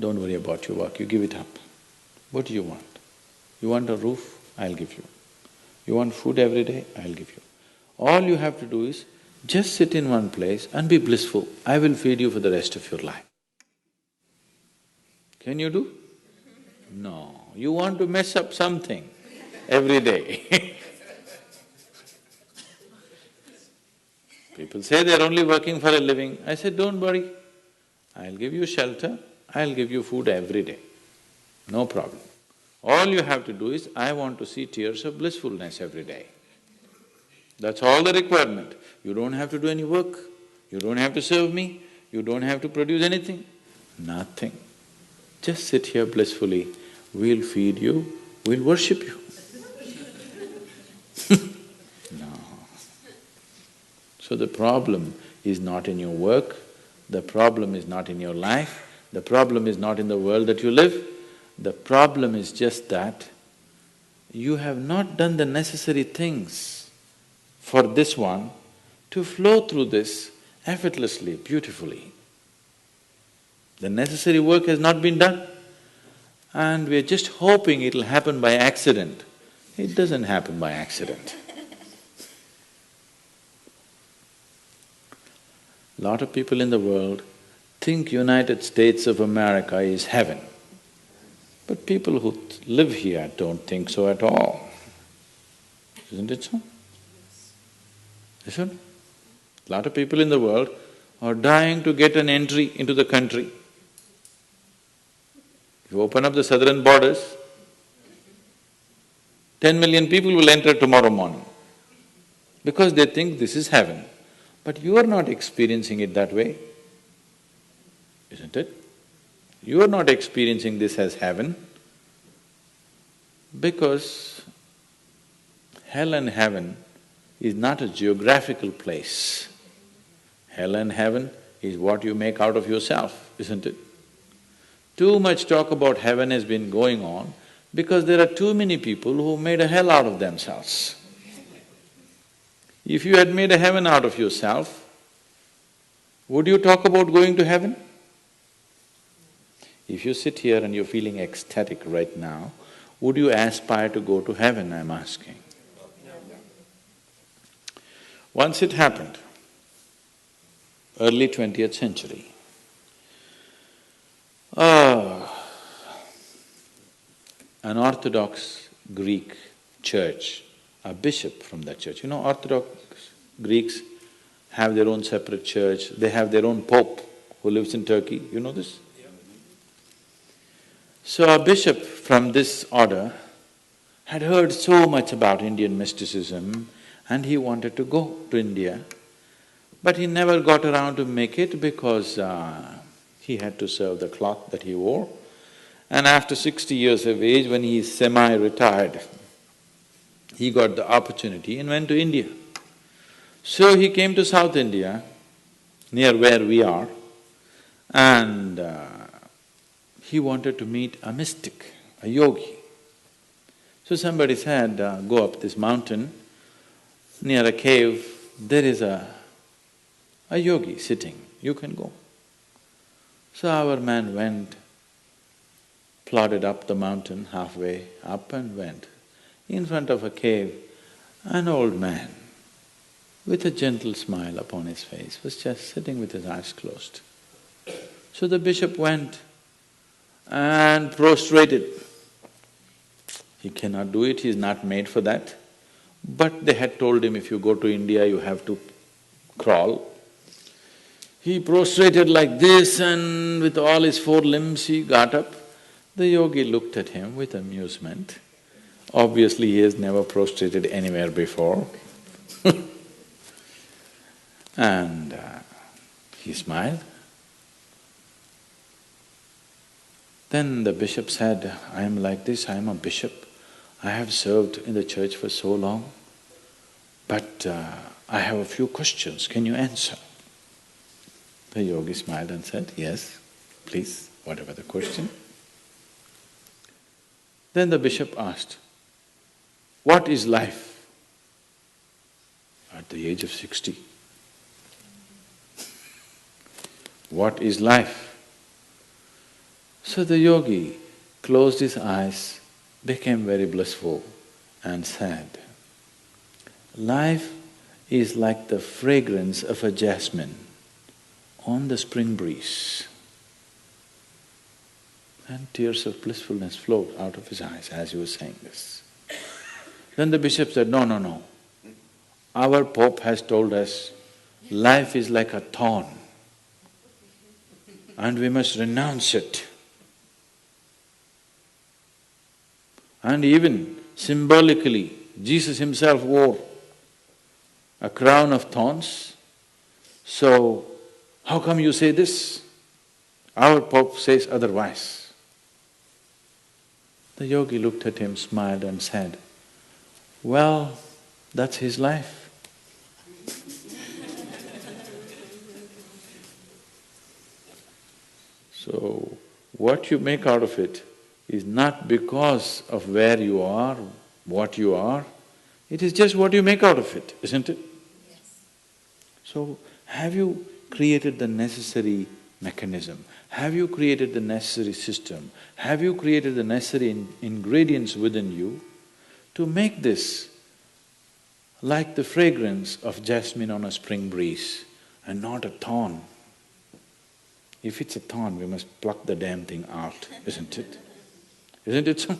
don't worry about your work, you give it up. What do you want? You want a roof? I'll give you. You want food every day? I'll give you. All you have to do is just sit in one place and be blissful. I will feed you for the rest of your life. Can you do? No, you want to mess up something every day. People say they're only working for a living. I said, don't worry, I'll give you shelter, I'll give you food every day, no problem. All you have to do is, I want to see tears of blissfulness every day. That's all the requirement. You don't have to do any work, you don't have to serve me, you don't have to produce anything, nothing. Just sit here blissfully, we'll feed you, we'll worship you. No. So the problem is not in your work, the problem is not in your life, the problem is not in the world that you live, the problem is just that you have not done the necessary things for this one to flow through this effortlessly, beautifully. The necessary work has not been done and we're just hoping it'll happen by accident. It doesn't happen by accident. Lot of people in the world think United States of America is heaven. But people who live here don't think so at all. Isn't it so? Isn't it? A lot of people in the world are dying to get an entry into the country. You open up the southern borders, 10 million people will enter tomorrow morning because they think this is heaven. But you are not experiencing it that way, isn't it? You are not experiencing this as heaven because hell and heaven is not a geographical place. Hell and heaven is what you make out of yourself, isn't it? Too much talk about heaven has been going on because there are too many people who made a hell out of themselves. If you had made a heaven out of yourself, would you talk about going to heaven? If you sit here and you're feeling ecstatic right now, would you aspire to go to heaven, I'm asking? Once it happened, early 20th century, an Orthodox Greek church, a bishop from that church, you know, Orthodox Greeks have their own separate church, they have their own pope who lives in Turkey, you know this? So a bishop from this order had heard so much about Indian mysticism and he wanted to go to India, but he never got around to make it because he had to serve the cloth that he wore. And after 60 years of age, when he is semi-retired, he got the opportunity and went to India. So he came to South India, near where we are, and he wanted to meet a mystic, a yogi. So somebody said, go up this mountain, near a cave, there is a yogi sitting, you can go. So our man went, plodded up the mountain, halfway up and went. In front of a cave, an old man with a gentle smile upon his face was just sitting with his eyes closed. So the bishop went and prostrated. He cannot do it, he is not made for that. But they had told him, if you go to India, you have to crawl. He prostrated like this and with all his four limbs he got up. The yogi looked at him with amusement. Obviously, he has never prostrated anywhere before. And he smiled. Then the bishop said, I am like this, I am a bishop. I have served in the church for so long, but I have a few questions, can you answer? The yogi smiled and said, yes, please, whatever the question. Then the bishop asked, what is life? At the age of 60. What is life? So the yogi closed his eyes, became very blissful and said, life is like the fragrance of a jasmine on the spring breeze. And tears of blissfulness flowed out of his eyes as he was saying this. Then the bishop said, no, no, no. Our Pope has told us life is like a thorn and we must renounce it. And even symbolically, Jesus himself wore a crown of thorns. So, how come you say this? Our Pope says otherwise. The yogi looked at him, smiled and said, well, that's his life. So, what you make out of it is not because of where you are, what you are, it is just what you make out of it, isn't it? Yes. So, have you created the necessary mechanism? Have you created the necessary system? Have you created the necessary ingredients within you to make this like the fragrance of jasmine on a spring breeze and not a thorn? If it's a thorn, we must pluck the damn thing out, isn't it? Isn't it so?